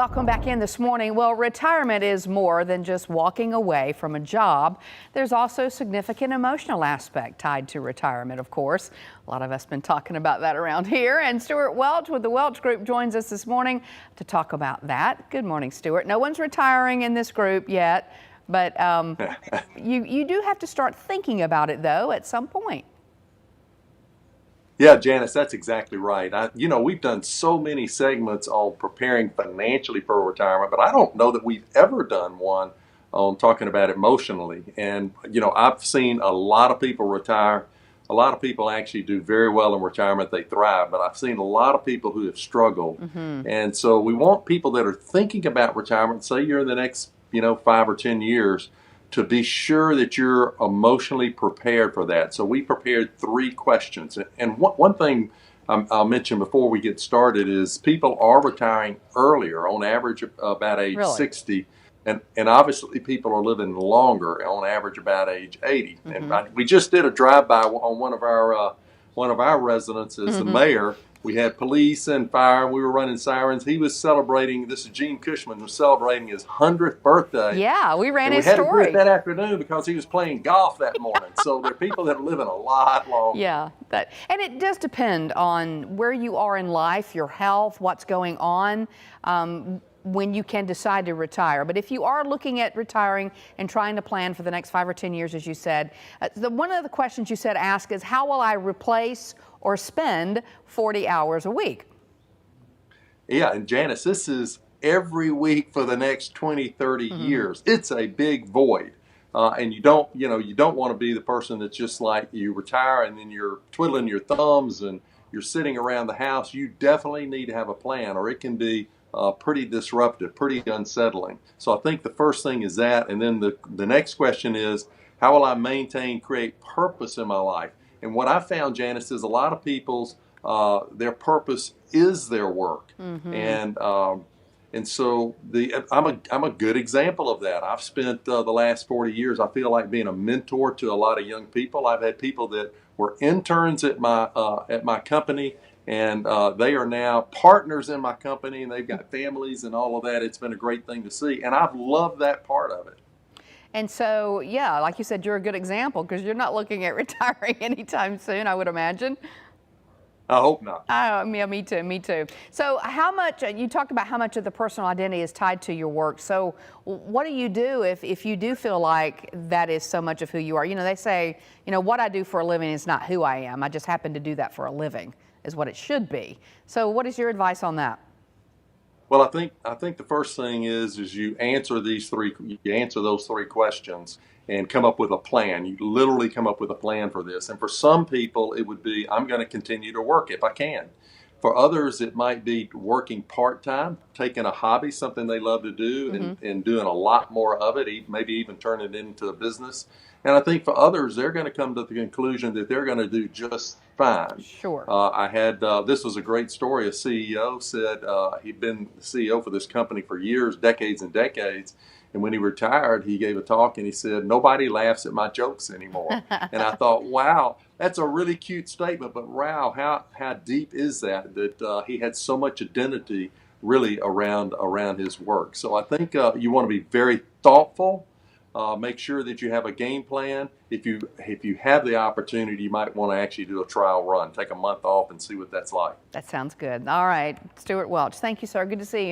Welcome back in this morning. Well, retirement is more than just walking away from a job. There's also a significant emotional aspect tied to retirement, of course. A lot of us been talking about that around here. And Stewart Welch with the Welch Group joins us this morning to talk about that. Good morning, Stewart. No one's retiring in this group yet, but you do have to start thinking about it, though, at some point. Yeah, Janice, that's exactly right. We've done so many segments on preparing financially for retirement, but I don't know that we've ever done one on talking about emotionally. And, I've seen a lot of people retire. A lot of people actually do very well in retirement. They thrive, but I've seen a lot of people who have struggled. And so we want people that are thinking about retirement, say you're in the next, 5 or 10 years, to be sure that you're emotionally prepared for that. So we prepared 3 questions. And one thing I'll mention before we get started is people are retiring earlier, on average about age Really? 60. And obviously people are living longer, on average about age 80. And we just did a drive-by on one of our residents as the mayor. We had police and fire. We were running sirens. He was celebrating, this is Gene Cushman, was celebrating his 100th birthday. Yeah, we ran And we his had to do it story. that afternoon because he was playing golf that morning. So there are people that are living a lot longer. Yeah, and it does depend on where you are in life, your health, what's going on, when you can decide to retire. But if you are looking at retiring and trying to plan for the next 5 or 10 years, as you said, one of the questions you said ask is, how will I replace or spend 40 hours a week? Yeah, and Janice, this is every week for the next 20, 30 years. It's a big void. And you don't want to be the person that's just like you retire and then you're twiddling your thumbs and you're sitting around the house. You definitely need to have a plan, or it can be pretty disruptive, pretty unsettling. So I think the first thing is that, and then the next question is, how will I create purpose in my life? And what I found, Janice, is a lot of people's their purpose is their work, and so I'm a good example of that. I've spent the last 40 years, I feel like, being a mentor to a lot of young people. I've had people that were interns at my company, and they are now partners in my company, and they've got families and all of that. It's been a great thing to see, and I've loved that part of it. And so, yeah, like you said, you're a good example because you're not looking at retiring anytime soon, I would imagine. I hope not. Yeah, me too. So how much, you talked about how much of the personal identity is tied to your work. So what do you do if you do feel like that is so much of who you are? They say, what I do for a living is not who I am. I just happen to do that for a living is what it should be. So what is your advice on that? Well, I think the first thing is you answer those 3 questions and come up with a plan. You literally come up with a plan for this. And for some people, it would be, I'm going to continue to work if I can. For others, it might be working part-time, taking a hobby, something they love to do, and doing a lot more of it, maybe even turn it into a business. And I think for others, they're going to come to the conclusion that they're going to do just fine. Sure. This was a great story. A CEO said he'd been the CEO for this company for years, decades and decades. And when he retired, he gave a talk and he said, "Nobody laughs at my jokes anymore." And I thought, wow, that's a really cute statement, but wow, how deep is that he had so much identity really around his work. So I think you want to be very thoughtful. Make sure that you have a game plan. If you have the opportunity, you might want to actually do a trial run. Take a month off and see what that's like. That sounds good. All right, Stewart Welch, thank you, sir. Good to see you.